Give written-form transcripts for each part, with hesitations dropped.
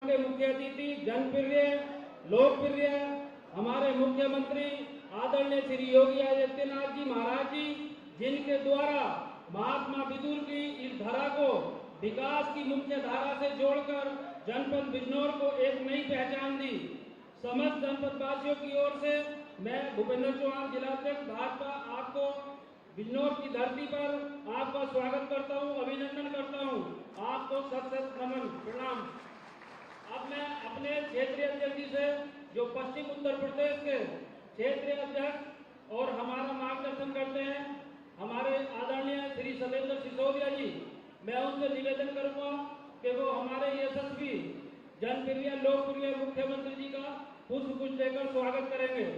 के मुख्य अतिथि, जनप्रिय, लोकप्रिय हमारे मुख्यमंत्री आदरणीय श्री योगी आदित्यनाथ जी महाराज जी, जिनके द्वारा महात्मा विदुर की इस धारा को विकास की मुख्य धारा से जोड़कर जनपद बिजनौर को एक नई पहचान दी। समस्त जनपद वासियों की ओर से मैं भूपेंद्र चौहान, जिलाध्यक्ष भाजपा, आपको बिजनौर की धरती पर आपका स्वागत करता हूं, अभिनंदन करता हूं। आपको सत सत नमन, प्रणाम। अब मैं अपने क्षेत्रीय अध्यक्ष जी से, जो पश्चिम उत्तर प्रदेश के क्षेत्रीय अध्यक्ष और हमारा मार्गदर्शन करते हैं, हमारे आदरणीय श्री सत्येंद्र सिसोदिया जी, मैं उनसे निवेदन करूंगा कि वो हमारे यशस्वी, जनप्रिय, लोकप्रिय मुख्यमंत्री जी का पुष्प गुच्छ देकर स्वागत करेंगे।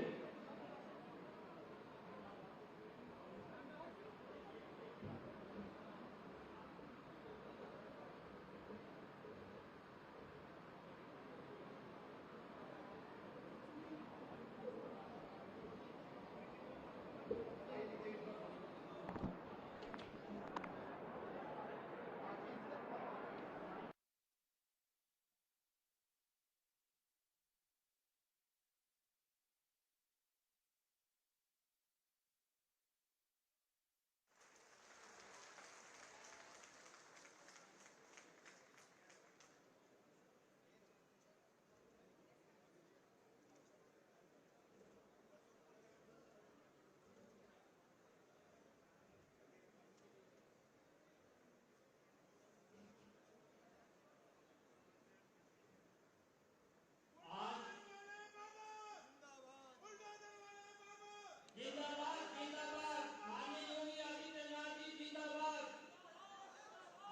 जिंदाबाद, जिंदाबाद, माननीय योगी आदित्यनाथ जी जिंदाबाद।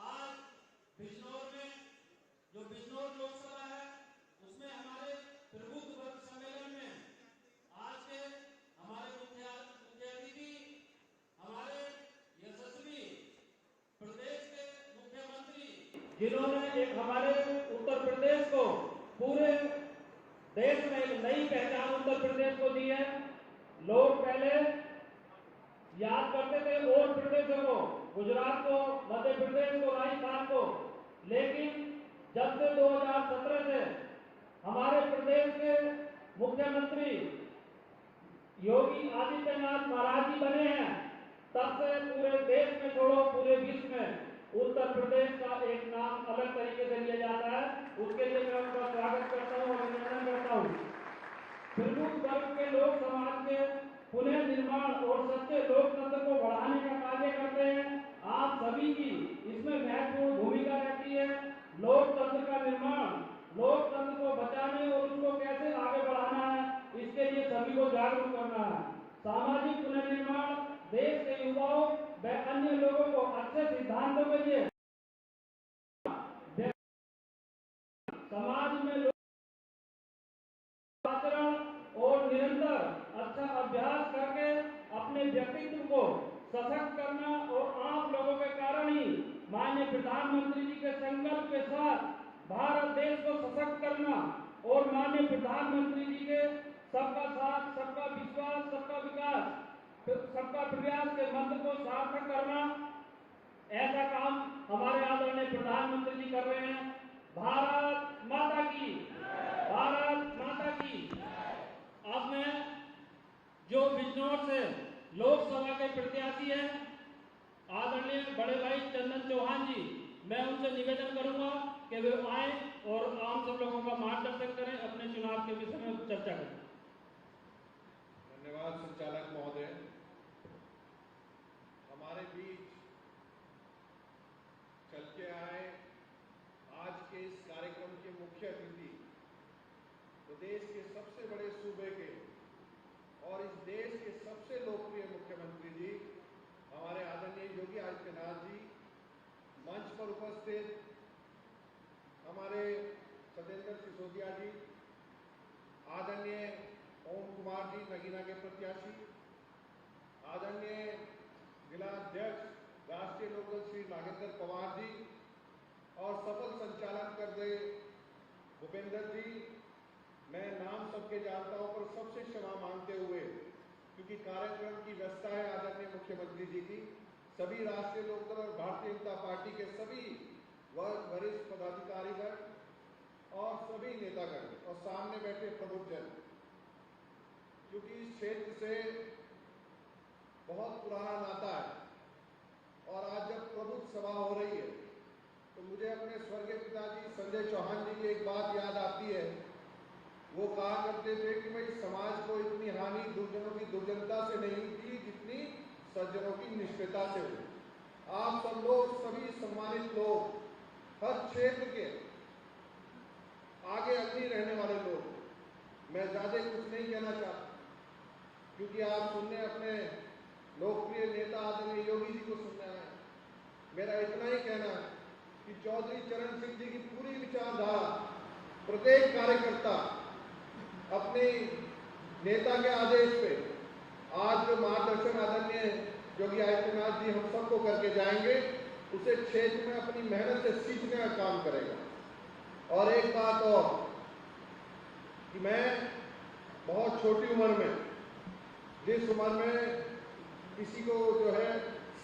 आज बिजनौर में, जो बिजनौर लोकसभा है, उसमें हमारे प्रबुद्ध वर्ग सम्मेलन में आज के हमारे मुख्य अतिथि, हमारे यशस्वी प्रदेश के मुख्यमंत्री, जिन्होंने एक हमारे उत्तर प्रदेश को पूरे देश में एक नई पहचान उत्तर प्रदेश को दी है। लोग पहले याद करते थे और प्रदेशों को, गुजरात को, मध्य प्रदेश को, राजस्थान को, लेकिन जब से 2017 से हमारे प्रदेश के मुख्यमंत्री योगी आदित्यनाथ महाराज जी बने हैं, तब से पूरे देश में छोड़ो पूरे विश्व में उत्तर प्रदेश का एक नाम अलग तरीके से लिया जाता है। उसके लिए मैं उनका स्वागत करता हूँ, अभिनंदन करता हूँ। प्रबुद्ध वर्ग के लोक समाज के पुनः निर्माण और सच्चे लोकतंत्र को बढ़ाने का कार्य करते हैं। आप सभी की इसमें महत्वपूर्ण भूमिका रहती है। लोकतंत्र का निर्माण, लोकतंत्र को बचाने और उसको कैसे आगे बढ़ाना है, इसके लिए सभी को जागरूक करना है। सामाजिक पुनर्निर्माण देश के युवाओं व अन्य लोगों को अच्छे सिद्धांतों के लिए समाज में आचरण और निरंतर अच्छा अभ्यास करके अपने व्यक्तित्व को सशक्त करना और आप लोगों के कारण ही माननीय प्रधानमंत्री जी के संकल्प के साथ भारत देश को सशक्त करना और माननीय प्रधानमंत्री जी के सबका साथ, सबका विश्वास, सबका विकास, सबका प्रयास के मंत्र को सार्थक करना, ऐसा काम हमारे आदरणीय प्रधानमंत्री जी कर रहे हैं। भारत माता की, भारत माता की। अब मैं, जो बिजनौर से लोकसभा के प्रत्याशी हैं, आदरणीय बड़े भाई चंदन चौहान जी, मैं उनसे निवेदन करूंगा कि वे आए और आम सब लोगों का मार्गदर्शन करें, अपने चुनाव के विषय में चर्चा करें। धन्यवाद संचालक महोदय। हमारे बीच चल के आए आज के इस कार्यक्रम के मुख्य अतिथि, प्रदेश के सबसे बड़े सूबे के और इस देश के सबसे लोकप्रिय मुख्यमंत्री जी, हमारे आदरणीय योगी आदित्यनाथ जी, मंच पर उपस्थित हमारे सत्येंद्र सिसोदिया जी, आदरणीय ओम कुमार जी नगीना के प्रत्याशी, आदरणीय जिला अध्यक्ष राष्ट्रीय लोकदल श्री नागेंद्र पवार जी और सफल संचालन कर रहे भूपेंद्र जी, मैं नाम सबके जानता हूं पर सबसे क्षमा मांगते हुए, क्योंकि कार्यक्रम की व्यवस्था है आदरणीय मुख्यमंत्री जी की, सभी राष्ट्रीय लोकदल और भारतीय जनता पार्टी के सभी वरिष्ठ पदाधिकारी वर्ग और सामने बैठे प्रबुद्धजन, क्योंकि इस क्षेत्र से बहुत पुराना नाता है और आज जब प्रबुद्ध सभा हो रही है तो मुझे अपने स्वर्गीय पिताजी संजय चौहान जी की एक बात याद आती है। वो कहा करते थे कि भाई समाज को इतनी हानि दुर्जनों की दुर्जनता से नहीं थी जितनी सज्जनों की निष्ठता से हुई। आप सब लोग, सभी सम्मानित लोग, हर क्षेत्र के आगे अग्रणी रहने वाले लोग, मैं ज्यादा कुछ नहीं कहना चाहता क्योंकि आप सुनने अपने लोकप्रिय नेता आदरणीय योगी जी को सुनने आए। मेरा इतना ही कहना है कि चौधरी चरण सिंह जी की पूरी विचारधारा, प्रत्येक कार्यकर्ता अपने नेता के आदेश पे आज जो मार्गदर्शन आदरणीय योगी आदित्यनाथ जी हम सबको करके जाएंगे, उसे क्षेत्र में अपनी मेहनत से सीखने का काम करेगा। और एक बात और कि मैं बहुत छोटी उम्र में, जिस उम्र में किसी को जो है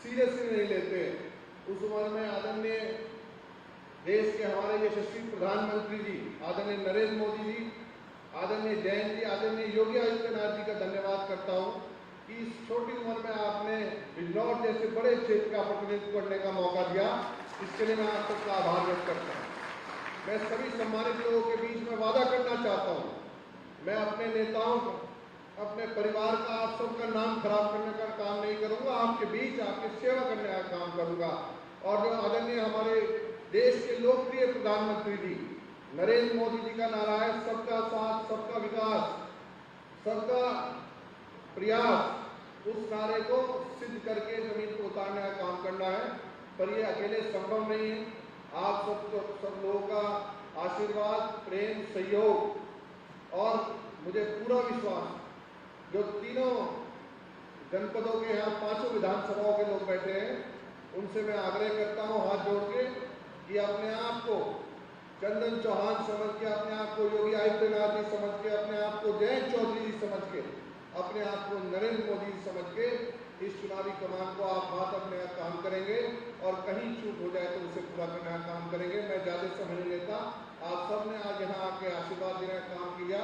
सीरियसली नहीं लेते, उस उम्र में आदरणीय देश के हमारे यशस्वी प्रधानमंत्री जी आदरणीय नरेंद्र मोदी जी, आदरणीय जयंत जी, आदरणीय योगी आदित्यनाथ जी का धन्यवाद करता हूं कि इस छोटी उम्र में आपने बिजनौर जैसे बड़े क्षेत्र का प्रतिनिधित्व करने का मौका दिया। इसके लिए मैं आप सबका आभार व्यक्त करता हूं। मैं सभी सम्मानित लोगों के बीच में वादा करना चाहता हूं, मैं अपने नेताओं को, अपने परिवार का, आप सबका नाम खराब करने का काम नहीं करूंगा, आपके बीच आपकी सेवा करने का काम करूंगा। और जो आदरणीय हमारे देश के लोकप्रिय प्रधानमंत्री जी नरेंद्र मोदी जी का नारा है, सबका साथ सबका विकास सबका प्रयास, उस नारे को सिद्ध करके जमीन को उतारने का काम करना है। पर ये अकेले संभव नहीं है। आप सब लोगों का आशीर्वाद, प्रेम, सहयोग और मुझे पूरा विश्वास, जो तीनों जनपदों के यहाँ 5 विधानसभाओं के लोग बैठे हैं, उनसे मैं आग्रह करता हूँ हाथ जोड़ के कि अपने आप को चंदन चौहान समझ के, अपने आप को योगी आदित्यनाथ जी समझ के, अपने आप को जयंत चौधरी जी समझ के, अपने आप को नरेंद्र मोदी जी समझ के इस चुनावी कमान को आप हाथ अपने आप काम करेंगे और कहीं चूक हो जाए तो उसे पूरा करने का काम करेंगे। मैं ज्यादा समय नहीं लेता, आप सब ने आज यहाँ आके आशीर्वाद देने का काम किया।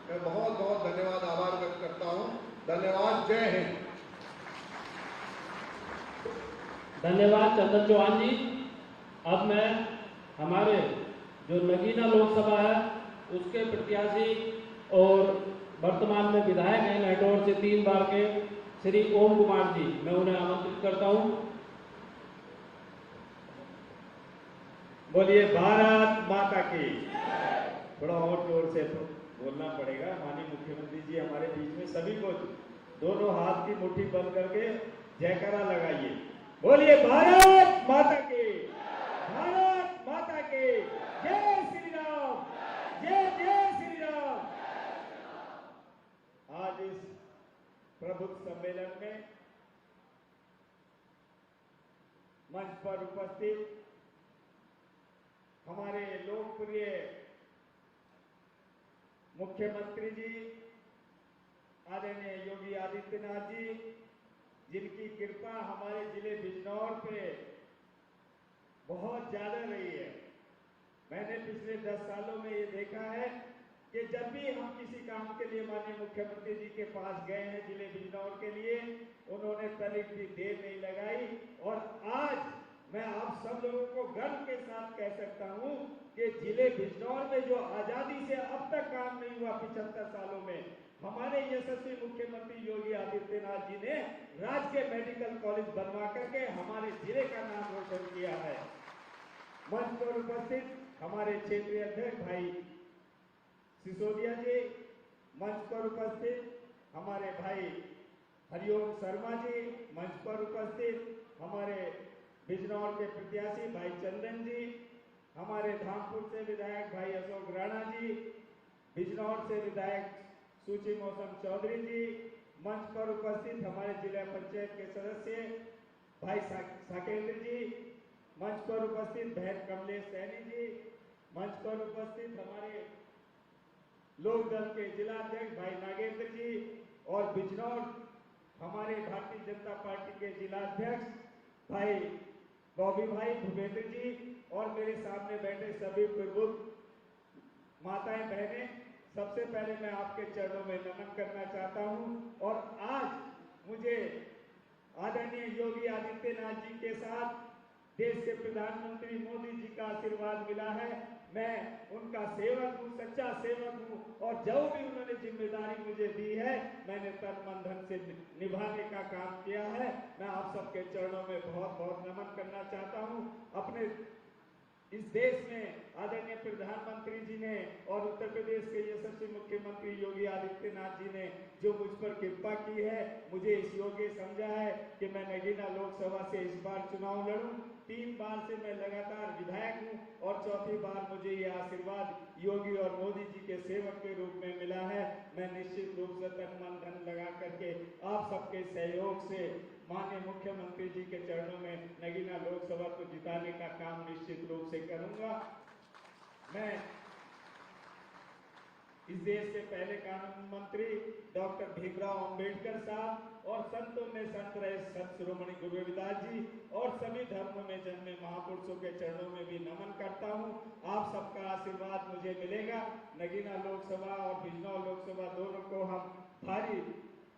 मैं बहुत बहुत धन्यवाद, आभार व्यक्त करता हूँ। धन्यवाद। जय हिंद। धन्यवाद चंदन चौहान जी। अब मैं हमारे जो नगीना लोकसभा है उसके प्रत्याशी और वर्तमान में विधायक हैं लहटौर से 3 बार के श्री ओम कुमार जी, मैं उन्हें आमंत्रित करता हूं। बोलिए भारत माता की। थोड़ा और जोर से बोलना पड़ेगा। माननीय मुख्यमंत्री जी हमारे बीच में, सभी को दोनों हाथ की मुट्ठी बंद करके जयकारा लगाइए। बोलिए भारत माता की, भारत माता की। जय श्री राम, जय जय श्री राम। आज इस प्रबुद्ध सम्मेलन में मंच पर उपस्थित हमारे लोकप्रिय मुख्यमंत्री जी आदरणीय योगी आदित्यनाथ जी, जिनकी कृपा हमारे जिले बिजनौर पे बहुत ज्यादा रही है। मैंने पिछले 10 सालों में ये देखा है कि जब भी हम किसी काम के लिए माननीय मुख्यमंत्री जी के पास गए हैं जिले बिजनौर के लिए, उन्होंने तनिक भी देर नहीं लगाई। और आज मैं आप सब लोगों को गर्व के साथ कह सकता हूं कि जिले बिजनौर में जो आजादी से अब तक काम नहीं हुआ 75 सालों में, हमारे यशस्वी मुख्यमंत्री योगी आदित्यनाथ जी ने राजकीय मेडिकल कॉलेज बनवा करके हमारे जिले का नाम रोशन किया है। मंच पर उपस्थित हमारे क्षेत्रीय अध्यक्ष भाई सिसोदिया जी, मंच पर उपस्थित हमारे भाई हरिओम शर्मा जी, मंच पर उपस्थित हमारे बिजनौर के प्रत्याशी भाई चंदन जी, हमारे धामपुर से विधायक भाई अशोक राणा जी, बिजनौर से विधायक सूची मौसम चौधरी जी, मंच पर उपस्थित हमारे जिला पंचायत के सदस्य भाई साकेंद्र जी, मंच पर उपस्थित बहन कमलेश सैनी जी, मंच पर उपस्थित हमारे लोक दल के जिला अध्यक्ष भाई नागेंद्र जी और बिजनौर हमारे भारतीय जनता पार्टी के जिला अध्यक्ष भाई बॉबी भाई भूपेंद्र जी और मेरे सामने बैठे सभी प्रबुद्ध माताएं बहनें, सबसे पहले मैं आपके चरणों में नमन करना चाहता हूँ। और आज मुझे आदरणीय योगी आदित्यनाथ जी के साथ देश के प्रधानमंत्री मोदी जी का आशीर्वाद मिला है। मैं उनका सेवक हूँ, सच्चा सेवक हूँ, और जो भी उन्होंने जिम्मेदारी मुझे दी है मैंने तन मन धन से निभाने का काम किया है। मैं आप सबके चरणों में बहुत बहुत नमन करना चाहता हूँ। अपने इस देश में आदरणीय प्रधानमंत्री जी ने और उत्तर प्रदेश के यशस्वी मुख्यमंत्री योगी आदित्यनाथ जी ने जो मुझ पर कृपा की है, मुझे इस योग्य समझा है कि मैं नगीना लोकसभा से इस बार चुनाव लड़ूं। 3 बार से मैं लगातार विधायक हूं और चौथी बार मुझे ये आशीर्वाद योगी और मोदी जी के सेवक के रूप में मिला है। मैं निश्चित रूप से तन मन धन लगा करके आप सबके सहयोग से माननीय मुख्यमंत्री जी के चरणों में नगीना लोकसभा को जिताने का काम निश्चित रूप से करूंगा। मैं इस देश के पहले कानून मंत्री डॉक्टर भीमराव अंबेडकर साहब और संतों में संत रहे संत शिरोमणि गुरु रविदास जी और सभी धर्मों में जन्मे महापुरुषों के चरणों में भी नमन करता हूं। आप सबका आशीर्वाद मुझे मिलेगा। नगीना लोकसभा और बिजनौर लोकसभा दोनों को हम भारी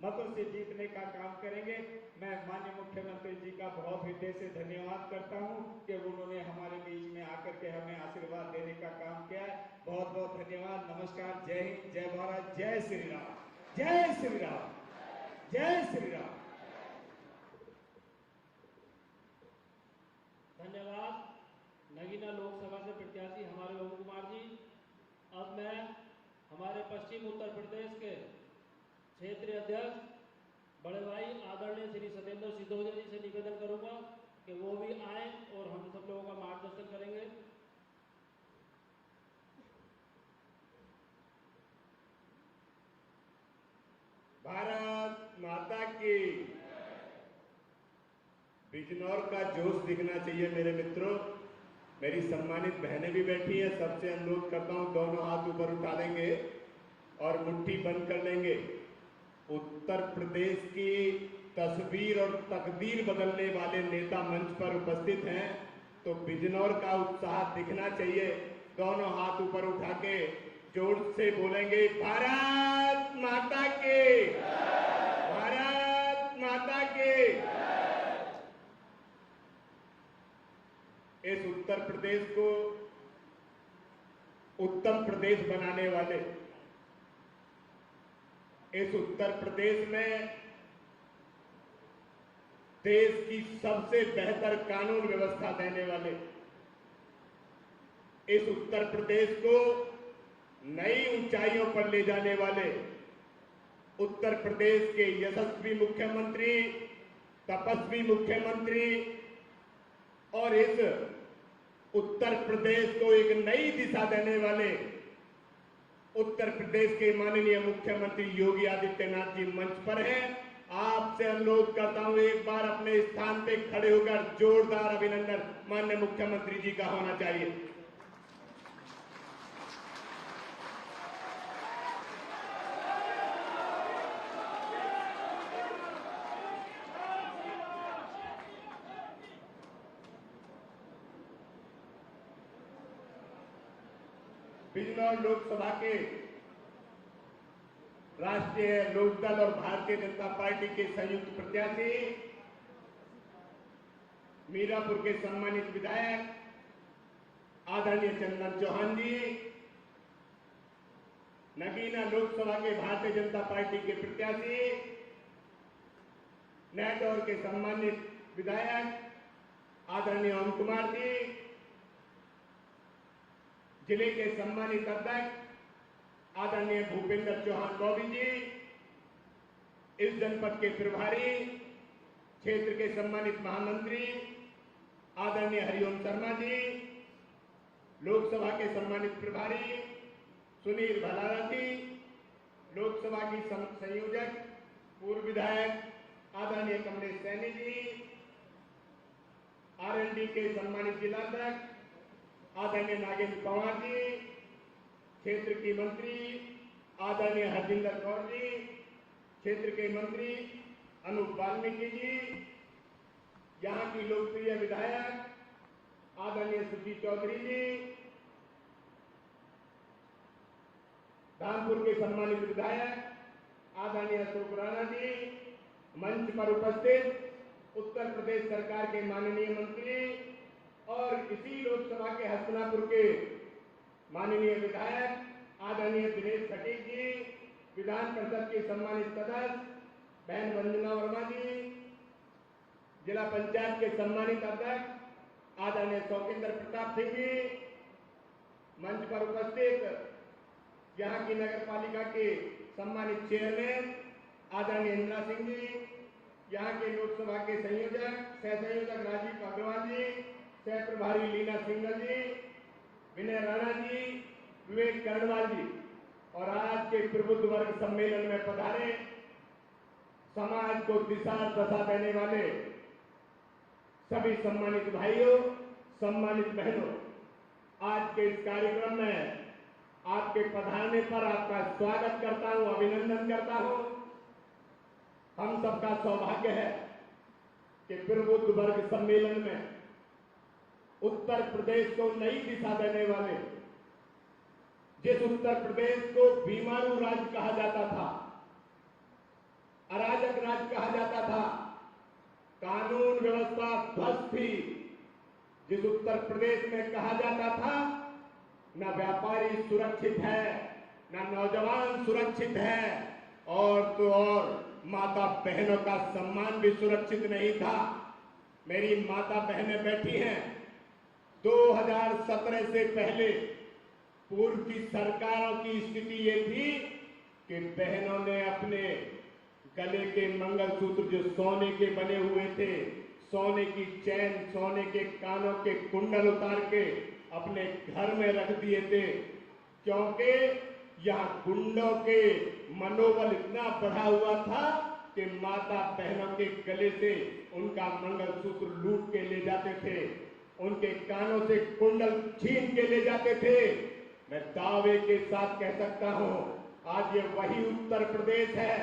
मतों से जीतने का काम करेंगे। मैं माननीय मुख्यमंत्री जी का बहुत हृदय से धन्यवाद करता हूं कि उन्होंने हमारे बीच में आकर के हमें आशीर्वाद देने का काम किया है। बहुत बहुत धन्यवाद। नमस्कार। जय हिंद, जय भारत, जय श्री राम, जय श्री राम, जय श्री राम। धन्यवाद। नगीना लोकसभा से प्रत्याशी हमारे ओम कुमार जी। अब मैं हमारे पश्चिम उत्तर प्रदेश के क्षेत्रीय अध्यक्ष बड़े भाई आदरणीय श्री सत्येंद्र सिद्धोदिया जी से निवेदन करूंगा कि वो भी आए और हम सब लोगों का मार्गदर्शन करेंगे। भारत माता की। बिजनौर का जोश दिखना चाहिए मेरे मित्रों। मेरी सम्मानित बहनें भी बैठी हैं। सबसे अनुरोध करता हूं दोनों हाथ ऊपर उठा लेंगे और मुट्ठी बंद कर लेंगे। उत्तर प्रदेश की तस्वीर और तकदीर बदलने वाले नेता मंच पर उपस्थित हैं, तो बिजनौर का उत्साह दिखना चाहिए। दोनों हाथ ऊपर उठा के जोर से बोलेंगे भारत माता की, भारत माता की। इस उत्तर प्रदेश को उत्तम प्रदेश बनाने वाले, इस उत्तर प्रदेश में देश की सबसे बेहतर कानून व्यवस्था देने वाले, इस उत्तर प्रदेश को नई ऊंचाइयों पर ले जाने वाले उत्तर प्रदेश के यशस्वी मुख्यमंत्री, तपस्वी मुख्यमंत्री और इस उत्तर प्रदेश को एक नई दिशा देने वाले उत्तर प्रदेश के माननीय मुख्यमंत्री योगी आदित्यनाथ जी मंच पर हैं। आपसे अनुरोध करता हूं एक बार अपने स्थान पे खड़े होकर जोरदार अभिनंदन माननीय मुख्यमंत्री जी का होना चाहिए। बिजनौर लोकसभा के राष्ट्रीय लोकदल और भारतीय जनता पार्टी के संयुक्त प्रत्याशी मीरापुर के सम्मानित विधायक आदरणीय चंदन चौहान जी, नगीना लोकसभा के भारतीय जनता पार्टी के प्रत्याशी नैटौर के सम्मानित विधायक आदरणीय ओम कुमार जी, जिले के सम्मानित अध्यक्ष आदरणीय भूपेंद्र चौहान बॉबी जी, इस जनपद के प्रभारी क्षेत्र के सम्मानित महामंत्री आदरणीय हरिओम शर्मा जी, लोकसभा के सम्मानित प्रभारी सुनील भलारा जी, लोकसभा की संयोजक पूर्व विधायक आदरणीय कमलेश सैनी जी, आरएलडी के सम्मानित जिलाध्यक्ष आदरणीय नागेंद्र पवार जी, क्षेत्र की मंत्री आदरणीय हरजिंदर कौर जी, क्षेत्र के मंत्री अनूप वाल्मीकि जी, यहाँ की लोकप्रिय विधायक आदरणीय सुजीत चौधरी जी, कानपुर के सम्मानित विधायक आदरणीय अशोक राणा जी, मंच पर उपस्थित उत्तर प्रदेश सरकार के माननीय मंत्री और इसी लोकसभा के हसनापुर के माननीय विधायक आदरणीय दिनेश खटीक जी, विधान परिषद के सम्मानित सदस्य बहन वंदना वर्मा जी, जिला पंचायत के सम्मानित अध्यक्ष आदरणीय शौकेंद्र प्रताप सिंह जी, मंच पर उपस्थित यहाँ की नगर पालिका के सम्मानित चेयरमैन आदरणीय इंदिरा सिंह जी, यहाँ के लोकसभा के सह संयोजक राजीव अग्रवाल जी, सह प्रभारी लीना सिंघल जी, विनय राणा जी, विवेक कर्णवाल जी और आज के प्रबुद्ध वर्ग सम्मेलन में पधारे समाज को दिशा दशा देने वाले सभी सम्मानित भाइयों, सम्मानित बहनों, आज के इस कार्यक्रम में आपके पधारने पर आपका स्वागत करता हूं, अभिनंदन करता हूं। हम सबका सौभाग्य है कि प्रबुद्ध वर्ग सम्मेलन में उत्तर प्रदेश को नई दिशा देने वाले, जिस उत्तर प्रदेश को बीमारू राज्य कहा जाता था, अराजक राज्य कहा जाता था, कानून व्यवस्था ध्वस्त थी, जिस उत्तर प्रदेश में कहा जाता था न व्यापारी सुरक्षित है, न नौजवान सुरक्षित है और तो और माता बहनों का सम्मान भी सुरक्षित नहीं था। मेरी माता बहनें बैठी हैं। 2017 से पहले पूर्व की सरकारों की स्थिति ये थी कि बहनों ने अपने गले के मंगलसूत्र जो सोने के बने हुए थे, सोने की चैन, सोने के कानों के कुंडल उतार के अपने घर में रख दिए थे, क्योंकि यहाँ गुंडों के मनोबल इतना बढ़ा हुआ था कि माता बहनों के गले से उनका मंगलसूत्र लूट के ले जाते थे, उनके कानों से कुंडल छीन के ले जाते थे। मैं दावे के साथ कह सकता हूं, आज ये वही उत्तर प्रदेश है,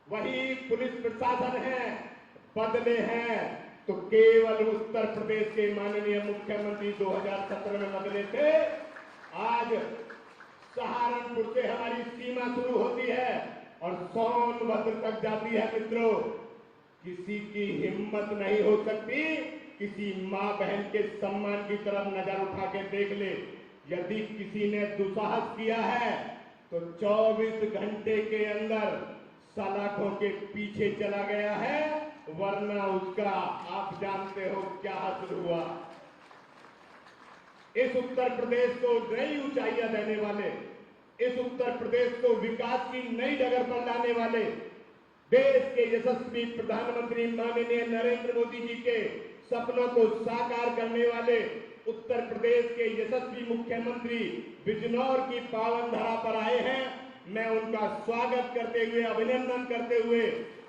वही पुलिस प्रशासन है। बदले हैं तो केवल उत्तर प्रदेश के माननीय मुख्यमंत्री 2017 में बदले थे। आज सहारनपुर से हमारी सीमा शुरू होती है और सोनभद्र तक जाती है। मित्रों, किसी की हिम्मत नहीं हो सकती किसी मां बहन के सम्मान की तरफ नजर उठा के देख ले। यदि किसी ने दुस्साहस किया है तो 24 घंटे के अंदर सलाखों के पीछे चला गया है, वरना उसका आप जानते हो क्या हासिल हुआ। इस उत्तर प्रदेश को नई ऊंचाइयां देने वाले, इस उत्तर प्रदेश को विकास की नई डगर पर लाने वाले, देश के यशस्वी प्रधानमंत्री माननीय नरेंद्र मोदी जी के सपनों को साकार करने वाले उत्तर प्रदेश के यशस्वी मुख्यमंत्री बिजनौर की पावन धरा पर आए हैं। मैं उनका स्वागत करते हुए, अभिनंदन करते हुए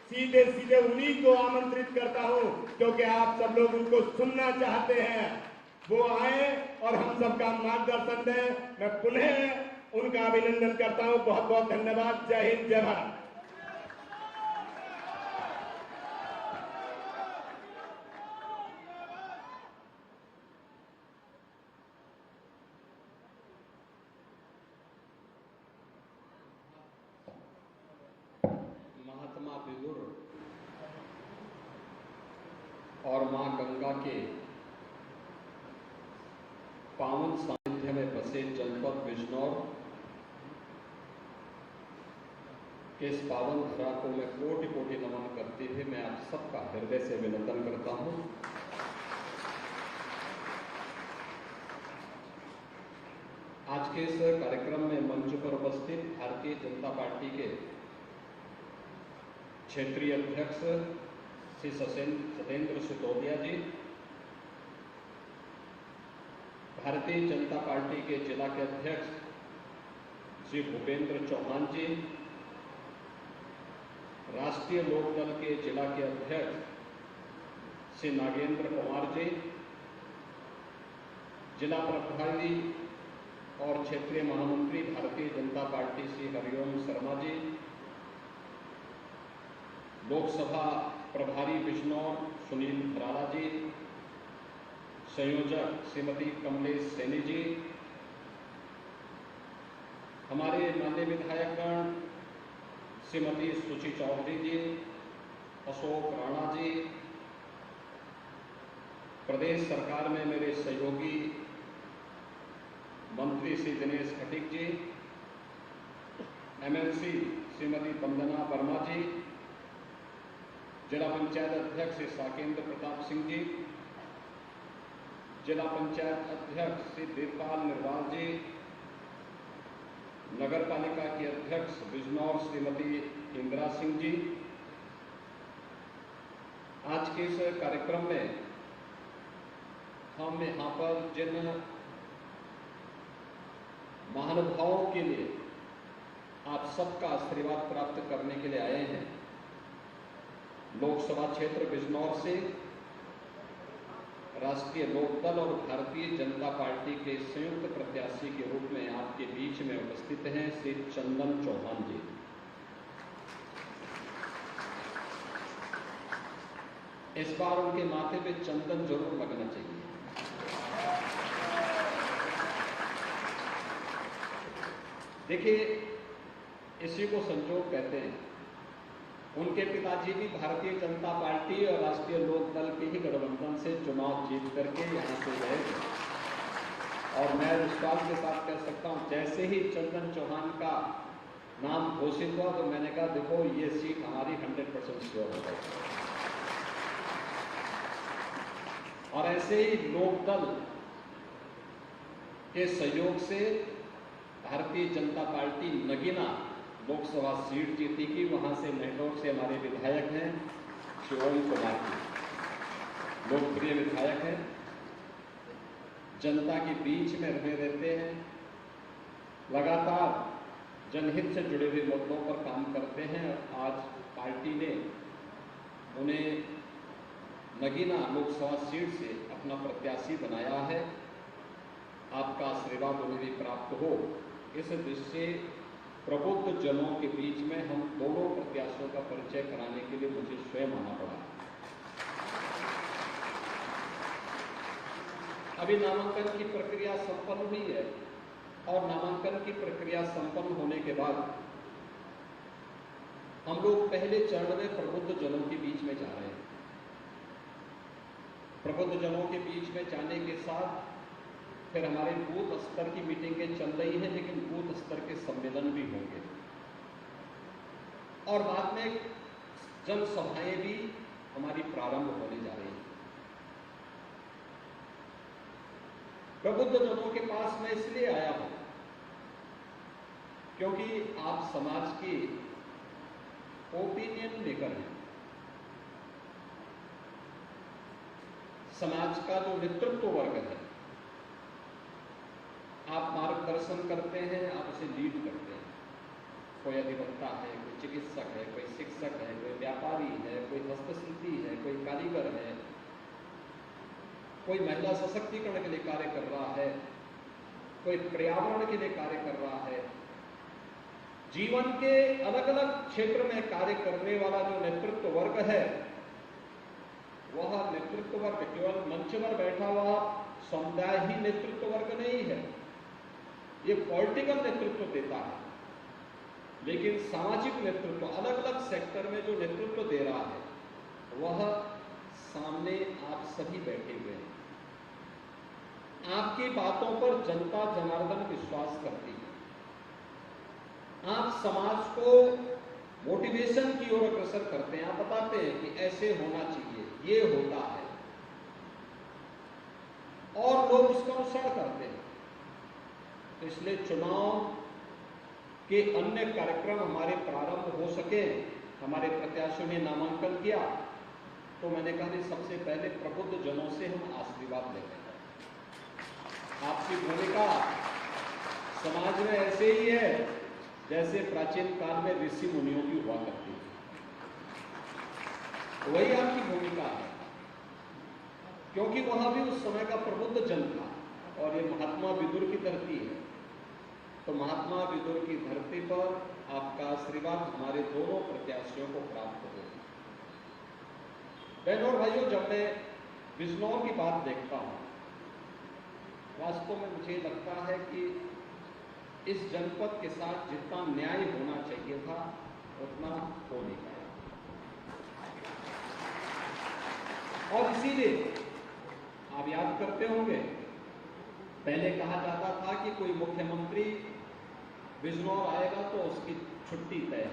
सीधे सीधे उन्हीं को आमंत्रित करता हूं, क्योंकि आप सब लोग उनको सुनना चाहते हैं। वो आए और हम सबका मार्गदर्शन दें। मैं पुनः उनका अभिनंदन करता हूं। बहुत बहुत धन्यवाद। जय हिंद, जय भारत। महात्मा विदुर और मां गंगा के पावन सानिध्य में बसे जनपद बिजनौर के इस पावन धरा को मैं कोटि कोटि नमन करते हुए मैं आप सबका हृदय से अभिनंदन करता हूं। आज के इस कार्यक्रम में मंच पर उपस्थित भारतीय जनता पार्टी के क्षेत्रीय अध्यक्ष श्री सत्येंद्र सिसोदिया जी, भारतीय जनता पार्टी के जिला के अध्यक्ष श्री भूपेंद्र चौहान जी, राष्ट्रीय लोकदल के जिला के अध्यक्ष श्री नागेंद्र कुमार जी, जिला प्रभारी और क्षेत्रीय महामंत्री भारतीय जनता पार्टी श्री हरिओम शर्मा जी, लोकसभा प्रभारी बिजनौर सुनील भराला जी, संयोजक श्रीमती कमलेश सैनी जी, हमारे माननीय विधायकगण श्रीमती सुची चौधरी जी, अशोक राणा जी, प्रदेश सरकार में मेरे सहयोगी मंत्री श्री दिनेश खटीक जी, एमएलसी श्रीमती वंदना वर्मा जी, जिला पंचायत अध्यक्ष श्री साकेंद्र प्रताप सिंह जी, जिला पंचायत अध्यक्ष श्री देवपाल निर्वाल जी, नगर पालिका की अध्यक्ष बिजनौर श्रीमती इंदिरा सिंह जी। आज के इस कार्यक्रम में हम यहाँ पर जिन महानुभावों के लिए आप सबका आशीर्वाद प्राप्त करने के लिए आए हैं, लोकसभा क्षेत्र बिजनौर से राष्ट्रीय लोकदल और भारतीय जनता पार्टी के संयुक्त प्रत्याशी के रूप में आपके बीच में उपस्थित हैं श्री चंदन चौहान जी। इस बार उनके माथे पे चंदन जरूर लगना चाहिए। देखिए, इसी को संजोग कहते हैं। उनके पिताजी भी भारतीय जनता पार्टी और राष्ट्रीय लोकदल के ही गठबंधन से चुनाव जीत करके यहाँ से गए और मैं विश्वास के साथ कह सकता हूँ, जैसे ही चंदन चौहान का नाम घोषित हुआ तो मैंने कहा देखो ये सीट हमारी 100% श्योर हो गई। और ऐसे ही लोकदल के सहयोग से भारतीय जनता पार्टी नगीना लोकसभा सीट जीती की। वहां से नेटवर्क से हमारे विधायक हैं श्री ओम कुमार जी, लोकप्रिय विधायक हैं, जनता के बीच में रहते हैं, लगातार जनहित से जुड़े हुए मुद्दों पर काम करते हैं। आज पार्टी ने उन्हें नगीना लोकसभा सीट से अपना प्रत्याशी बनाया है। आपका आशीर्वाद उन्हें भी प्राप्त हो, इस दृष्टि से प्रबुद्ध जनों के बीच में हम दोनों प्रत्याशियों का परिचय कराने के लिए मुझे स्वयं आना पड़ा। अभी नामांकन की प्रक्रिया संपन्न हुई है और नामांकन की प्रक्रिया संपन्न होने के बाद हम लोग पहले चरण में प्रबुद्ध जनों के बीच में जा रहे हैं। प्रबुद्ध जनों के बीच में जाने के साथ फिर हमारे बूथ स्तर की मीटिंगें चल रही हैं, लेकिन बूथ स्तर के सम्मेलन भी होंगे और बाद में जनसभाएं भी हमारी प्रारंभ होने जा रही हैं। प्रबुद्ध जनों के पास मैं इसलिए आया हूं क्योंकि आप समाज की ओपिनियन मेकर हैं। समाज का जो नेतृत्व वर्ग है, आप मार्गदर्शन करते हैं, आप उसे लीड करते हैं। कोई अधिवक्ता है, कोई चिकित्सक है, कोई शिक्षक है, कोई व्यापारी है, कोई हस्तशिल्पी है, कोई कारीगर है, कोई महिला सशक्तिकरण के लिए कार्य कर रहा है, कोई पर्यावरण के लिए कार्य कर रहा है। जीवन के अलग अलग क्षेत्र में कार्य करने वाला जो नेतृत्व वर्ग है, वह नेतृत्व वर्ग केवल मंच पर बैठा हुआ समुदाय ही नेतृत्व वर्ग नहीं है। ये पॉलिटिकल नेतृत्व देता है, लेकिन सामाजिक नेतृत्व अलग अलग सेक्टर में जो नेतृत्व दे रहा है, वह सामने आप सभी बैठे हुए हैं। आपकी बातों पर जनता जनार्दन विश्वास करती है। आप समाज को मोटिवेशन की ओर अग्रसर करते हैं। आप बताते हैं कि ऐसे होना चाहिए, ये होता है, और लोग उसका अनुसरण करते हैं। तो इसलिए चुनाव के अन्य कार्यक्रम हमारे प्रारंभ हो सके। हमारे प्रत्याशियों ने नामांकन किया तो मैंने कहा सबसे पहले प्रबुद्ध जनों से हम आशीर्वाद लेते हैं। आपकी भूमिका समाज में ऐसे ही है जैसे प्राचीन काल में ऋषि मुनियों की हुआ करती थी, वही आपकी भूमिका है, क्योंकि वहां भी उस समय का प्रबुद्ध जन था और ये महात्मा विदुर की धरती है। तो महात्मा विदुर की धरती पर आपका आशीर्वाद हमारे दोनों प्रत्याशियों को प्राप्त हो। बहनों और भाइयों, जब मैं बिजनौर की बात देखता हूं, वास्तव में मुझे लगता है कि इस जनपद के साथ जितना न्याय होना चाहिए था उतना हो नहीं पाया। और इसीलिए आप याद करते होंगे, पहले कहा जाता था कि कोई मुख्यमंत्री बिजनौर आएगा तो उसकी छुट्टी तय है।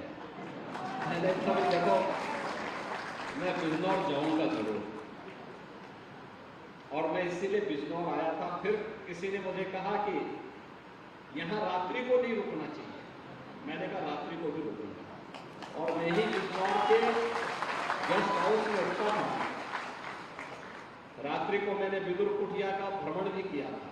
मैंने कहा देखो मैं बिजनौर जाऊंगा जरूर, और मैं इसीलिए बिजनौर आया था। फिर किसी ने मुझे कहा कि यहां रात्रि को नहीं रुकना चाहिए। मैंने कहा रात्रि को भी रुकूंगा, और मैं ही बिजनौर के गेस्ट हाउस में रुकता था। रात्रि को मैंने विदुर कुटिया का भ्रमण भी किया था,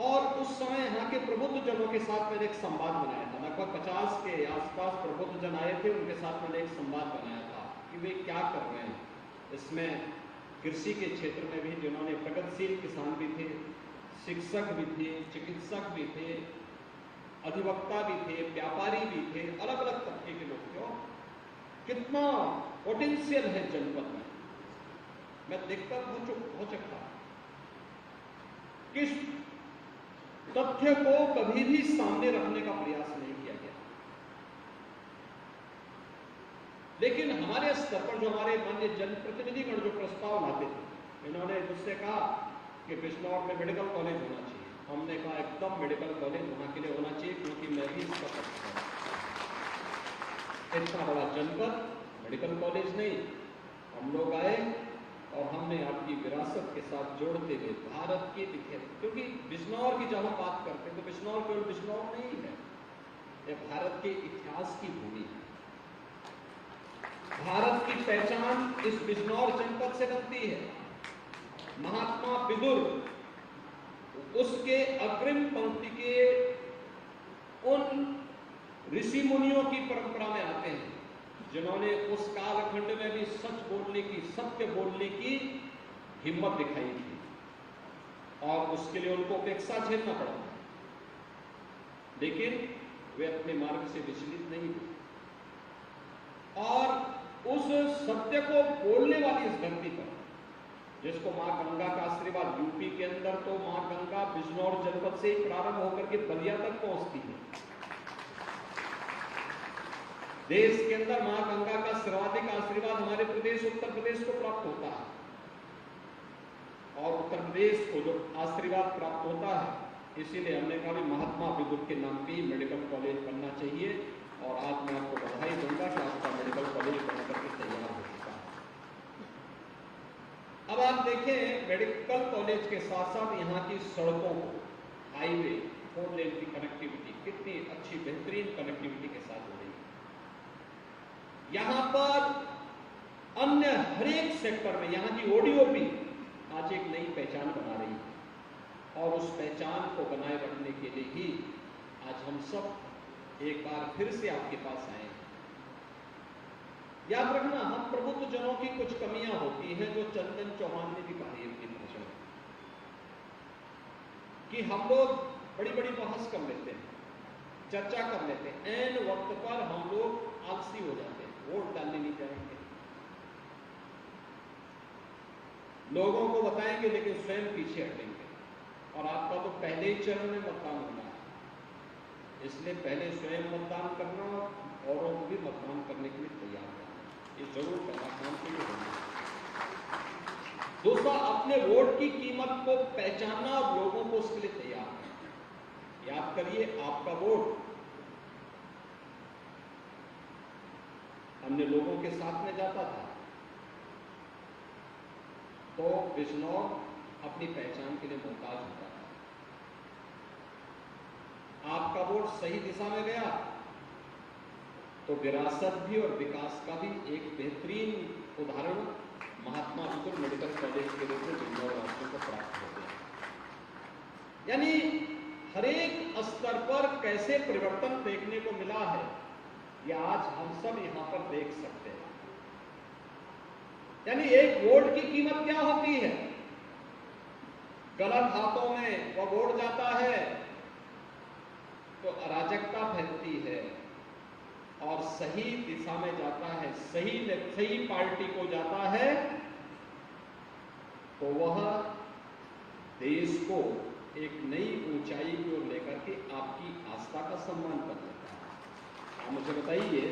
और उस समय यहाँ के प्रबुद्ध जनों के साथ मैंने एक संवाद बनाया था। लगभग 50 के आसपास प्रबुद्ध जन आए थे, उनके साथ मैंने एक संवाद बनाया था कि वे क्या कर रहे हैं। इसमें कृषि के क्षेत्र में भी जिन्होंने प्रगतिशील किसान भी थे, शिक्षक भी थे, चिकित्सक भी थे, अधिवक्ता भी थे, व्यापारी भी थे, अलग अलग तबके के लोग थे। कितना पोटेंशियल है जनपद में, मैं देखकर हो चुका। किस तथ्य को कभी भी सामने रखने का प्रयास नहीं किया गया, लेकिन हमारे स्तर पर जो हमारे माननीय जनप्रतिनिधिगण जो प्रस्ताव लाते थे, इन्होंने मुझसे कहा कि बिजनौर में मेडिकल कॉलेज होना चाहिए। हमने कहा एकदम मेडिकल कॉलेज वहां के लिए होना चाहिए, क्योंकि मैं भी इसका पक्ष हूं। इतना बड़ा जनपद, मेडिकल कॉलेज नहीं। हम लोग आए और हमने आपकी विरासत के साथ जोड़ते हुए भारत के दिखे, क्योंकि बिजनौर की जब हम बात करते हैं तो बिजनौर केवल बिजनौर नहीं है, यह भारत के इतिहास की भूमि है। भारत की पहचान इस बिजनौर जनपद से बनती है। महात्मा विदुर उसके अग्रिम पंक्ति के उन ऋषि मुनियों की परंपरा में आते हैं जिन्होंने उस कालखंड में भी सच बोलने की, सत्य बोलने की हिम्मत दिखाई थी, और उसके लिए उनको उपेक्षा झेलना पड़ा, लेकिन वे अपने मार्ग से विचलित नहीं हुए, और उस सत्य को बोलने वाली इस धरती पर, जिसको मां गंगा का आशीर्वाद, यूपी के अंदर तो मां गंगा बिजनौर जनपद से ही प्रारंभ होकर के बलिया तक पहुंचती है। देश के अंदर मां गंगा का सर्वाधिक आशीर्वाद हमारे प्रदेश उत्तर प्रदेश को प्राप्त होता है, और उत्तर प्रदेश को जो आशीर्वाद प्राप्त होता है, इसीलिए हमने कहा महात्मा विदुर के नाम पे मेडिकल कॉलेज बनना चाहिए, और आज मैं आपको बधाई दूंगा कि आपका मेडिकल कॉलेज बनकर के तैयार हो चुका है। अब आप देखें, मेडिकल कॉलेज के साथ साथ यहाँ की सड़कों को, हाईवे, 4 लेन की कनेक्टिविटी कितनी अच्छी बेहतरीन कनेक्टिविटी के साथ हो रही है। यहाँ पर अन्य हर एक सेक्टर में यहाँ की ओडीओपी आज एक नई पहचान बना रही है, और उस पहचान को बनाए रखने के लिए ही आज हम सब एक बार फिर से आपके पास आए। याद रखना, हम प्रबुद्ध जनों की कुछ कमियां होती हैं, जो चंदन चौहान ने भी कहा अपनी भाषण में, कि हम लोग बड़ी बड़ी बहस कर लेते हैं, चर्चा कर लेते हैं, ऐन वक्त पर हम लोग आलसी हो जाते हैं, वोट डालने नहीं जाएंगे, लोगों को बताएंगे लेकिन स्वयं पीछे हटेंगे। और आपका तो पहले ही चरण में मतदान होना है, इसलिए पहले स्वयं मतदान करना और औरों को भी मतदान करने के लिए तैयार करना, ये जरूर पहला काम के लिए होना है। दूसरा, अपने वोट की कीमत को पहचानना और लोगों को उसके लिए तैयार करना। याद करिए, आपका वोट अन्य लोगों के साथ में जाता था, तो बिजनौर अपनी पहचान के लिए मोहताज होता था। आपका वोट सही दिशा में गया तो विरासत भी और विकास का भी एक बेहतरीन उदाहरण महात्मा विदुर मेडिकल कॉलेज के रूप में बिजनौर वासियों को प्राप्त हो गया। यानी हर एक स्तर पर कैसे परिवर्तन देखने को मिला है, यह आज हम सब यहां पर देख सकते हैं। यानी एक वोट की कीमत क्या होती है? गलत हाथों में वह वोट जाता है तो अराजकता फैलती है, और सही दिशा में जाता है, सही पार्टी को जाता है तो वह देश को एक नई ऊंचाई की ओर लेकर के आपकी आस्था का सम्मान कर देता है। आप मुझे बताइए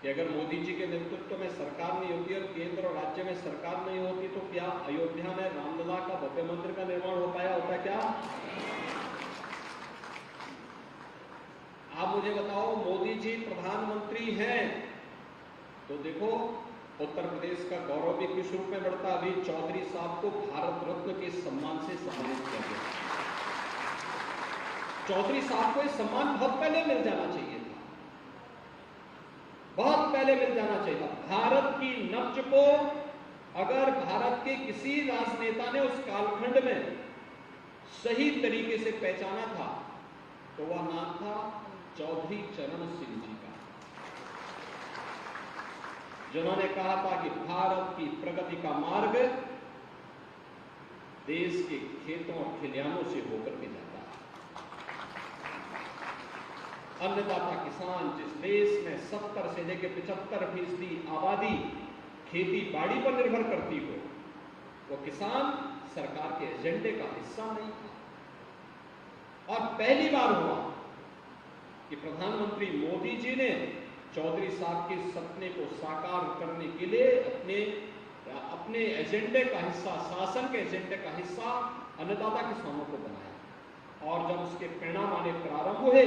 कि अगर मोदी जी के नेतृत्व में सरकार नहीं होती और केंद्र और राज्य में सरकार नहीं होती तो क्या अयोध्या में रामलला का भव्य मंदिर का निर्माण हो पाया होता क्या? आप मुझे बताओ, मोदी जी प्रधानमंत्री हैं तो देखो उत्तर प्रदेश का गौरव भी किस रूप में बढ़ता। अभी चौधरी साहब को भारत रत्न के सम्मान से सम्मानित किया गया। चौधरी साहब को यह सम्मान बहुत पहले मिल जाना चाहिए था, बहुत पहले मिल जाना चाहिए था। भारत की नब्ज को अगर भारत के किसी राजनेता ने उस कालखंड में सही तरीके से पहचाना था तो वह नाम था चौधरी चरण सिंह जी का, जिन्होंने कहा था कि भारत की प्रगति का मार्ग देश के खेतों और खलिहानों से होकर के जाता है। अन्नदाता किसान, जिस देश में 70 से लेकर 75% आबादी खेती बाड़ी पर निर्भर करती हो, वो किसान सरकार के एजेंडे का हिस्सा नहीं था। और पहली बार हुआ कि प्रधानमंत्री मोदी जी ने चौधरी साहब के सपने को साकार करने के लिए अपने एजेंडे का हिस्सा, शासन के एजेंडे का हिस्सा अन्नदाता किसानों को बनाया। और जब उसके परिणाम आने प्रारंभ हुए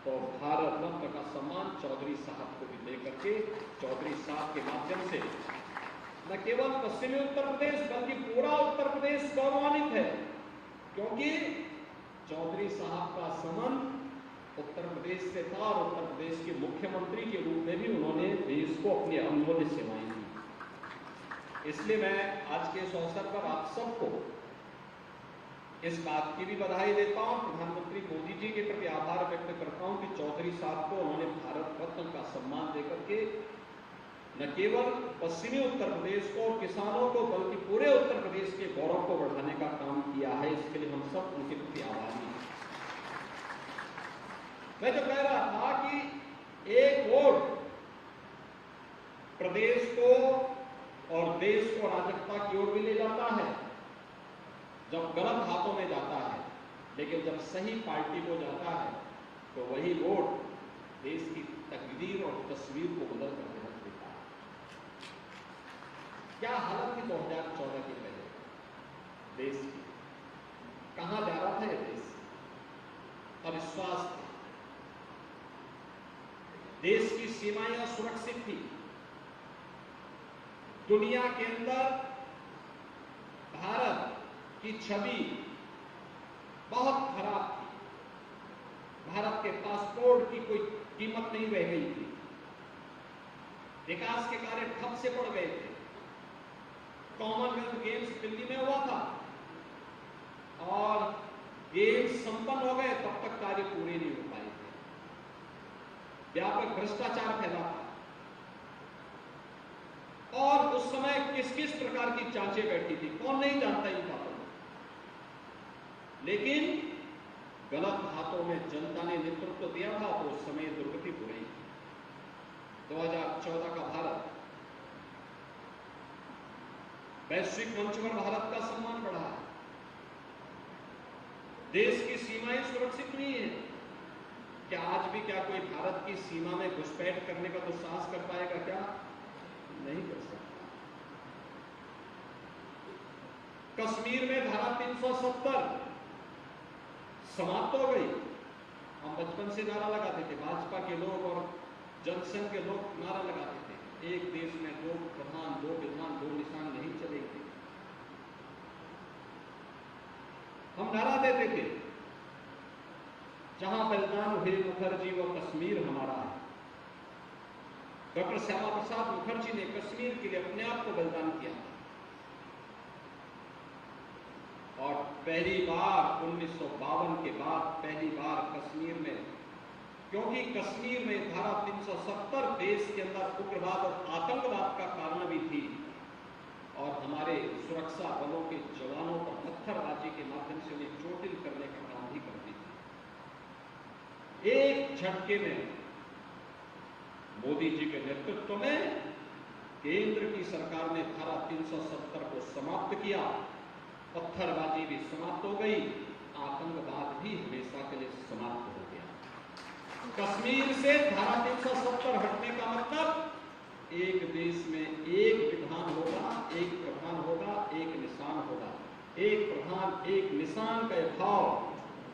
तो भारत रत्न का सम्मान चौधरी साहब को भी लेकर के चौधरी साहब के माध्यम से न केवल पश्चिमी उत्तर प्रदेश बल्कि पूरा उत्तर प्रदेश गौरवान्वित है, क्योंकि चौधरी साहब का संबंध उत्तर प्रदेश से था और उत्तर प्रदेश के मुख्यमंत्री के रूप में भी उन्होंने देश को अपनी अमूल्य सेवाएं दी। इसलिए मैं आज के इस अवसर पर आप सबको इस बात की भी बधाई देता हूं, प्रधानमंत्री मोदी जी के प्रति आभार व्यक्त करता हूं कि चौधरी साहब को उन्होंने भारत रत्न का सम्मान देकर के न केवल पश्चिमी उत्तर प्रदेश को और किसानों को बल्कि पूरे उत्तर प्रदेश के गौरव को बढ़ाने का काम किया है। इसके लिए हम सब उनके प्रति आभारी हैं। मैं जो कह रहा था कि एक और प्रदेश को और देश को अराजकता की ओर भी ले जाता है जब गलत हाथों में जाता है, लेकिन जब सही पार्टी को जाता है तो वही वोट देश की तकदीर और तस्वीर को बदल कर रख देता है। क्या हालत थी 2014 के पहले देश की? कहां जा रहा था ये देश? अविश्वास था। देश की सीमाएं असुरक्षित थी। दुनिया के अंदर भारत की छवि बहुत खराब थी। भारत के पासपोर्ट की कोई कीमत नहीं रह गई थी। विकास के कार्य ठप से पड़ गए थे। कॉमनवेल्थ गेम्स दिल्ली में हुआ था और गेम्स संपन्न हो गए, तब तक कार्य पूरे नहीं हो पाए थे। व्यापक भ्रष्टाचार फैला था और उस समय किस किस प्रकार की जांचें बैठी थी, कौन नहीं जानता इन बातों को। लेकिन गलत हाथों में जनता ने नेतृत्व दिया था तो उस समय दुर्गति हो रही थी। 2014 का भारत वैश्विक मंच पर भारत का सम्मान बढ़ा है। देश की सीमाएं सुरक्षित नहीं है। क्या आज भी क्या कोई भारत की सीमा में घुसपैठ करने का तो साहस कर पाएगा? क्या नहीं कर सकता। कश्मीर में धारा 370 समाप्त हो गई। हम बचपन से नारा लगाते थे, भाजपा के लोग और जनसंघ के लोग नारा लगाते थे, एक देश में दो प्रधान, दो विधान, दो निशान नहीं चलेंगे। हम नारा देते थे, जहां बलिदान हुए मुखर्जी वो कश्मीर हमारा है। डॉक्टर श्यामा प्रसाद मुखर्जी ने कश्मीर के लिए अपने आप को बलिदान किया और पहली बार 1952 के बाद पहली बार कश्मीर में, क्योंकि कश्मीर में धारा 370 देश के अंदर उग्रवाद और आतंकवाद का कारण भी थी और हमारे सुरक्षा बलों के जवानों पर पत्थरबाजी के माध्यम से उन्हें चोटिल करने का काम भी करती थी। एक झटके में मोदी जी के नेतृत्व में केंद्र की सरकार ने धारा 370 को समाप्त किया पत्थरबाजी भी समाप्त हो गई, आतंकवाद भी हमेशा के लिए समाप्त हो गया। कश्मीर से धारा 370 हटने का मतलब एक देश में एक विधान होगा, एक प्रधान होगा, एक निशान होगा। एक प्रधान एक निशान का भाव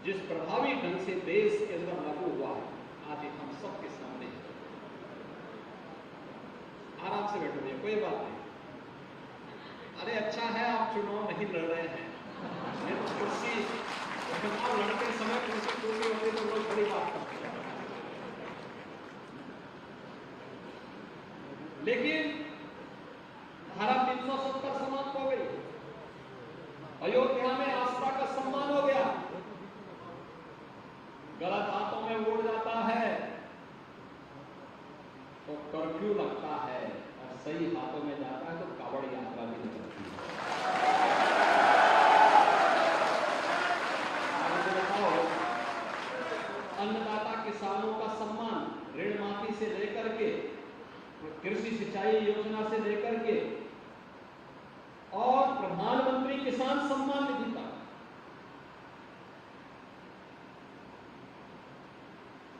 जिस प्रभावी ढंग से देश के अंदर लागू हुआ है, आज हम सबके सामने है। आराम से बैठो भैया, कोई बात नहीं। अरे अच्छा है आप चुनाव नहीं लड़ रहे हैं, नहीं तो कुर्सी चुनाव लड़ते समय कुर्सी टूटी होती तो लोग बड़ी बात करते हैं। लेकिन धारा 370 समाप्त हो गई, अयोध्या में आस्था का सम्मान हो गया। गलत हाथों में वोट जाता है तो कर्फ्यू लगता है, और सही हाथों में जाता है तो कावड़ यात्रा भी निकलती है। अन्नदाता किसानों का सम्मान, ऋण माफी से लेकर के कृषि सिंचाई योजना से लेकर के और प्रधानमंत्री किसान सम्मान निधि तक,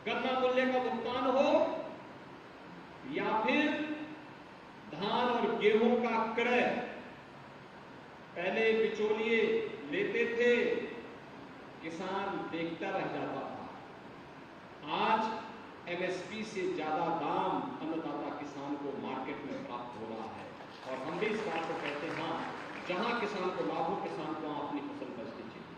गन्ना मूल्य का भुगतान हो या फिर धान और गेहूं का क्रय, पहले बिचौलिए लेते थे, किसान देखता रह जाता था। आज एमएसपी से ज्यादा दाम अन्नदाता किसान को मार्केट में प्राप्त हो रहा है, और हम भी इस बात को कहते हैं, जहां किसान को लाभ हो, किसान को अपनी फसल बेचनी चाहिए।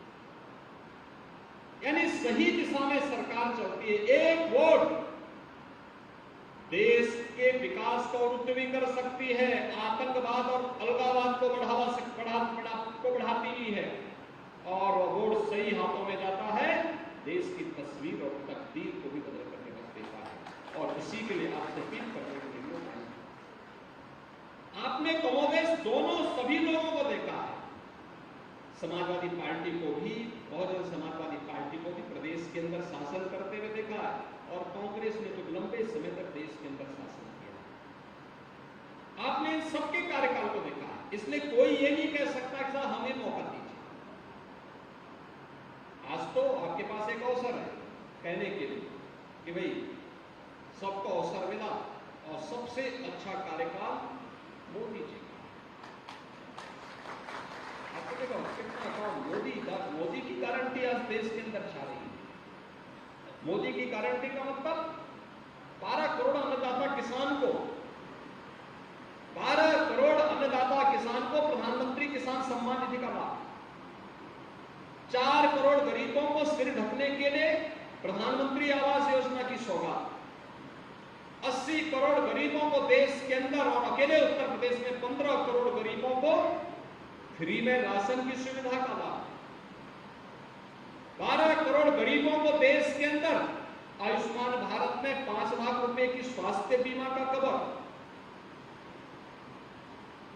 यानी सही दिशा में सरकार चलती है। एक वोट देश के विकास को वृद्धि भी कर सकती है, आतंकवाद और अलगाववाद को बढ़ाती भी है, और वह वोट सही हाथों में जाता है, देश की तस्वीर और तकदीर को भी बदल करके रख देता है। और इसी के लिए आपसे अपील करने के लिए आपने कमोबेश दोनों सभी लोगों को देखा है। समाजवादी पार्टी को भी, बहुजन समाजवादी पार्टी को भी प्रदेश के अंदर शासन करते हुए देखा है, और कांग्रेस ने तो लंबे समय तक देश के अंदर शासन किया। आपने इन सबके कार्यकाल को देखा है, इसलिए कोई ये नहीं कह सकता कि साहब हमें मौका दीजिए। आज तो आपके पास एक अवसर है कहने के लिए कि भाई सबको अवसर मिला, और सबसे अच्छा कार्यकाल मोदी जी का। आपको देखो कितना मोदी की गारंटी आज देश के अंदर छा रही है। मोदी की गारंटी का मतलब 12 करोड़ अन्नदाता किसान को, 12 करोड़ अन्नदाता किसान को प्रधानमंत्री किसान सम्मान निधि का लाभ, 4 करोड़ गरीबों को सिर ढकने के लिए प्रधानमंत्री आवास योजना की सौगात, 80 करोड़ गरीबों को देश के अंदर, और अकेले उत्तर प्रदेश में 15 करोड़ गरीबों को फ्री में राशन की सुविधा का लाभ, 12 करोड़ गरीबों को देश के अंदर आयुष्मान भारत में 5 लाख रुपए की स्वास्थ्य बीमा का कवर,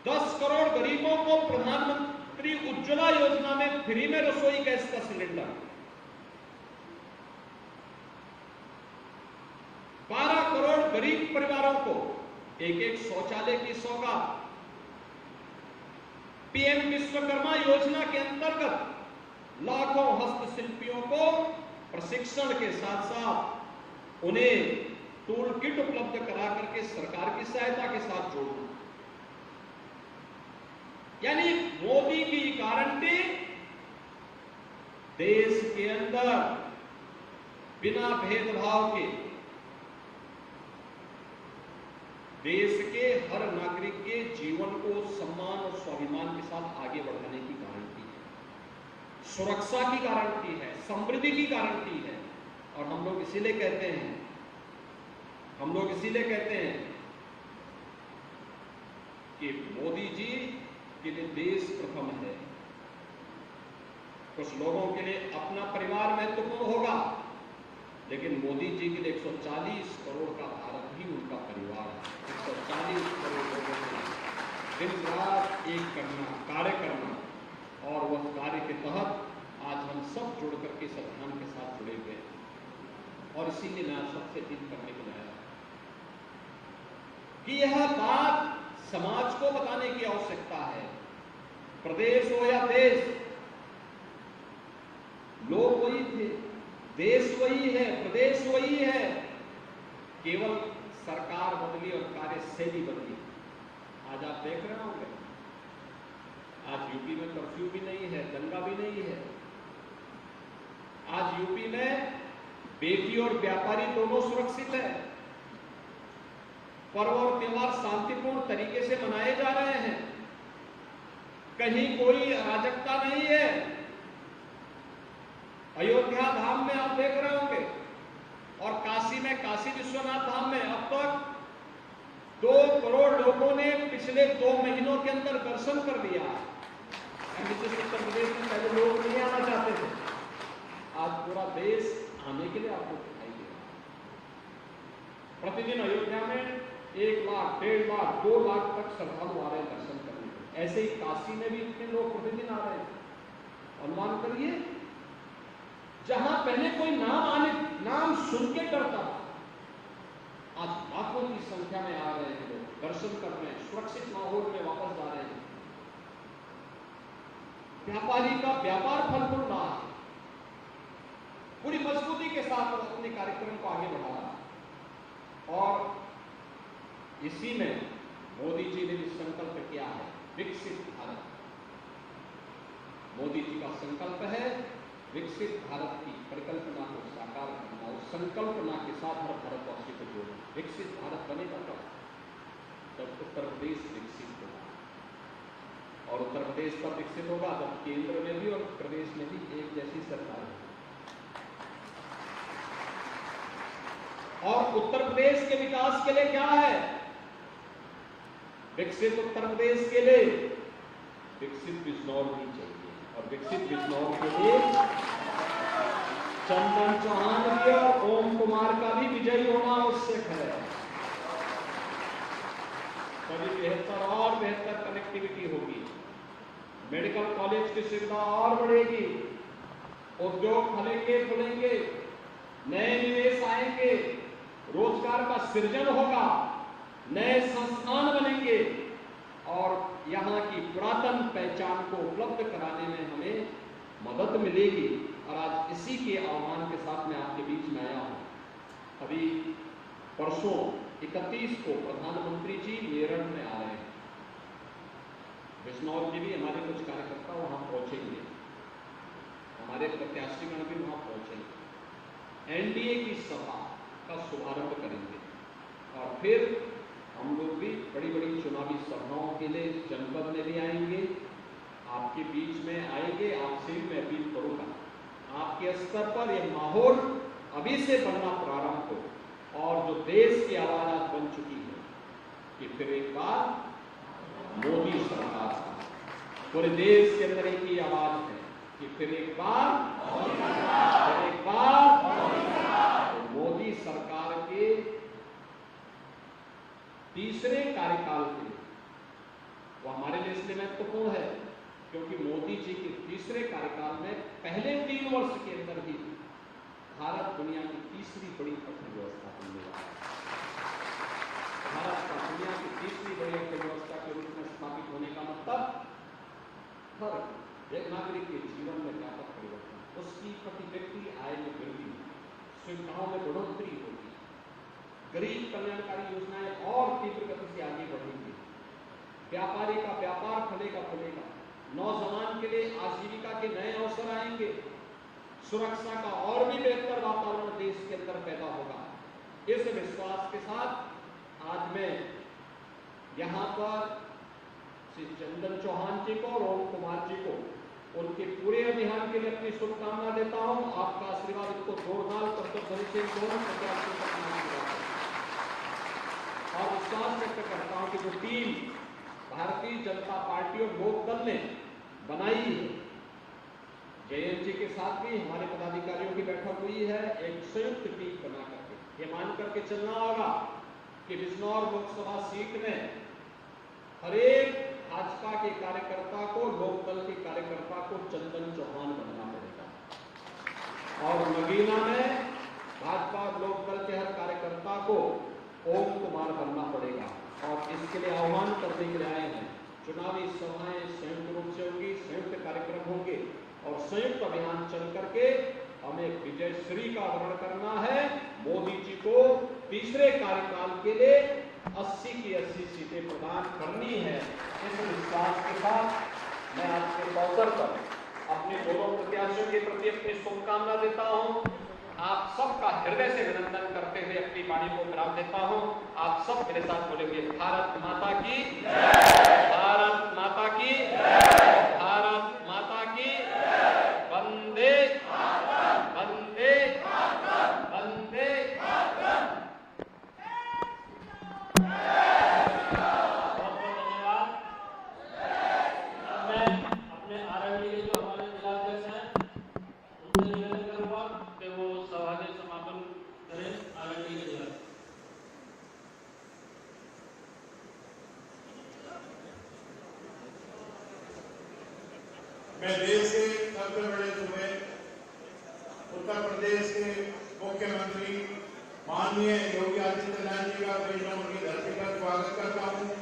10 करोड़ गरीबों को प्रधानमंत्री उज्ज्वला योजना में फ्री में रसोई गैस का सिलेंडर, 12 करोड़ गरीब परिवारों को एक शौचालय की सौगात, पीएम विश्वकर्मा योजना के अंतर्गत लाखों हस्तशिल्पियों को प्रशिक्षण के साथ साथ उन्हें टूल किट उपलब्ध करा करके सरकार की सहायता के साथ जोड़ना। यानी मोदी की गारंटी देश के अंदर बिना भेदभाव के देश के हर नागरिक के जीवन को सम्मान और स्वाभिमान के साथ आगे बढ़ाने की गारंटी है, सुरक्षा की गारंटी है, समृद्धि की गारंटी है। और हम लोग इसीलिए कहते हैं कि मोदी जी के लिए देश प्रथम है। कुछ लोगों के लिए अपना परिवार महत्वपूर्ण होगा, लेकिन मोदी जी के लिए 140 करोड़ का भारत ही उनका परिवार है। 140 करोड़ लोगों को दिन रात एक करना, कार्य करना, और वह कार्य के तहत आज हम सब जुड़ करके इस अभियान के साथ जुड़े हुए हैं। और इसीलिए मैं सबसे अपील करने के लिए आया कि यह बात समाज को बताने की आवश्यकता है प्रदेश हो या देश, लोग वही थे, देश वही है, प्रदेश वही है, केवल सरकार बदली और कार्यशैली बदली। आज आप देख रहे होंगे, आज यूपी में कर्फ्यू भी नहीं है, दंगा भी नहीं है। आज यूपी में बेटी और व्यापारी दोनों सुरक्षित है। पर्व और त्योहार शांतिपूर्ण तरीके से मनाए जा रहे हैं, कहीं कोई अराजकता नहीं है। अयोध्या धाम में आप देख रहे होंगे और काशी में, काशी विश्वनाथ धाम में अब तक 2 करोड़ लोगों ने पिछले 2 महीनों के अंदर दर्शन कर लिया। उत्तर प्रदेश में पहले लोग नहीं आना चाहते थे, आज पूरा देश आने के लिए आपको दिखाई दे रहा है। प्रतिदिन अयोध्या में 1 लाख, 1.5 लाख, 2 लाख तक श्रद्धालु आ रहे हैं दर्शन करने के। ऐसे ही काशी में भी इतने लोग प्रतिदिन आ रहे हैं। अनुमान करिए, जहां पहले कोई नाम सुन के डरता था, आज लाखों की संख्या में आ रहे हैं लोग, दर्शन कर रहे हैं, सुरक्षित माहौल में वापस जा रहे हैं। व्यापारी का व्यापार फल फूल रहा है, पूरी मजबूती के साथ अपने कार्यक्रम को आगे बढ़ा रहा है। और इसी में मोदी जी ने भी संकल्प किया है, विकसित भारत। मोदी जी का संकल्प है विकसित भारत की परिकल्पना को साकार करना, उस संकल्पना के साथ हर भारतवासी को जोड़ना। विकसित भारत बनेगा जब उत्तर प्रदेश विकसित होगा, और उत्तर प्रदेश तब विकसित होगा जब केंद्र में भी और प्रदेश में भी एक जैसी सरकार होगी। और उत्तर प्रदेश के विकास के लिए क्या है? विकसित उत्तर प्रदेश के लिए विकसित बिजनौर भी चाहिए, और विकसित बिजनौर के लिए चंदन चौहान भी और ओम कुमार का भी विजयी होना आवश्यक है। तभी बेहतर और बेहतर कनेक्टिविटी होगी, मेडिकल कॉलेज की सुविधा और बढ़ेगी, उद्योग खुलेंगे, नए निवेश आएंगे, रोजगार का सृजन होगा, नए संस्थान बनेंगे, और यहाँ की पुरातन पहचान को उपलब्ध कराने में हमें मदद मिलेगी। और आज इसी के आह्वान के साथ मैं आपके बीच में आया हूँ। अभी परसों 31 को प्रधानमंत्री जी मेरठ में आ रहे हैं, बिजनौर के भी हमारे कुछ कार्यकर्ता वहां पहुंचेंगे, हमारे प्रत्याशीगण भी वहां पहुंचेंगे, एनडीए की सभा का शुभारंभ करेंगे, और फिर हम लोग भी बड़ी बड़ी चुनावी सभाओं के लिए जनपद में भी आएंगे, आपके बीच में आएंगे। आपसे भी मैं अपील करूंगा, आपके स्तर पर यह माहौल अभी से बनना प्रारंभ हो, और जो देश की आवाज आज बन चुकी है कि फिर एक बार मोदी सरकार, पूरे देश के अंदर एक ही आवाज है कि फिर एक बार मोदी सरकार के तीसरे कार्यकाल के लिए, वो हमारे लिए इसलिए महत्वपूर्ण है क्योंकि मोदी जी के तीसरे कार्यकाल में पहले 3 वर्ष के अंदर ही भारत दुनिया की तीसरी बड़ी अर्थव्यवस्था बनने वाला है। भारत का दुनिया की तीसरी बड़ी अर्थव्यवस्था के रूप में स्थापित होने का मतलब हर एक नागरिक के जीवन में व्यापक परिवर्तन, उसकी प्रति व्यक्ति आय में वृद्धि, सुविधाओं में बढ़ोतरी होगी, गरीब कल्याणकारी योजनाएं और तीव्र गति से आगे बढ़ेंगी, व्यापारी का व्यापार खुलेगा, नौजवान के लिए आजीविका के नए अवसर आएंगे, सुरक्षा का और भी बेहतर वातावरण देश के अंदर पैदा होगा। इस विश्वास के साथ आज मैं यहाँ पर श्री चंदन चौहान जी को और ओम कुमार जी को उनके पूरे अभियान के लिए अपनी शुभकामना देता हूँ। आपका आशीर्वाद इनको जोरदार कर्तव्य से और विश्वास व्यक्त करता हूँ कि जो टीम भारतीय जनता पार्टी और लोकदल ने बनाई है, जयंत जी के साथ भी हमारे पदाधिकारियों की बैठक हुई है, एक संयुक्त टीम बना करके ये मान करके चलना होगा कि बिजनौर लोकसभा सीट में हर एक भाजपा के कार्यकर्ता को, लोकदल के कार्यकर्ता को चंदन चौहान बनना पड़ेगा, और नगीना में भाजपा और लोकदल के हर कार्यकर्ता को ओम कुमार बनना पड़ेगा। और इसके लिए आह्वान करने के लिए आए हैं चुनावी सभाएं संयुक्त रूप से होंगी, संयुक्त कार्यक्रम होंगे और संयुक्त अभियान चल करके हमें विजयश्री का वर्ण करना है। मोदी जी को तीसरे कार्यकाल के लिए 80 की 80 सीटें प्रदान करनी है। इस विश्वास के साथ मैं आज के अवसर पर अपने दोनों प्रत्याशियों के प्रति अपनी शुभकामना देता हूं। आप सबका हृदय से अभिनंदन करते हुए अपनी वाणी को विराम देता हूं। आप सब मेरे साथ बोलेंगे, भारत माता की जय, भारत माता की जय, भारत माता की जय, वंदे वंदे वंदे। बहुत बहुत धन्यवाद। मैं अपने आरएलडी के जो हमारे जिलाध्यक्ष हैं उनसे निवेदन करूंगा कि वो सभा के समापन करें। आरएलडी के जिला मैं देश के सबसे बड़े सूबे उत्तर प्रदेश के मुख्यमंत्री माननीय योगी आदित्यनाथ जी का बिजनौर की धरती पर स्वागत करता हूं।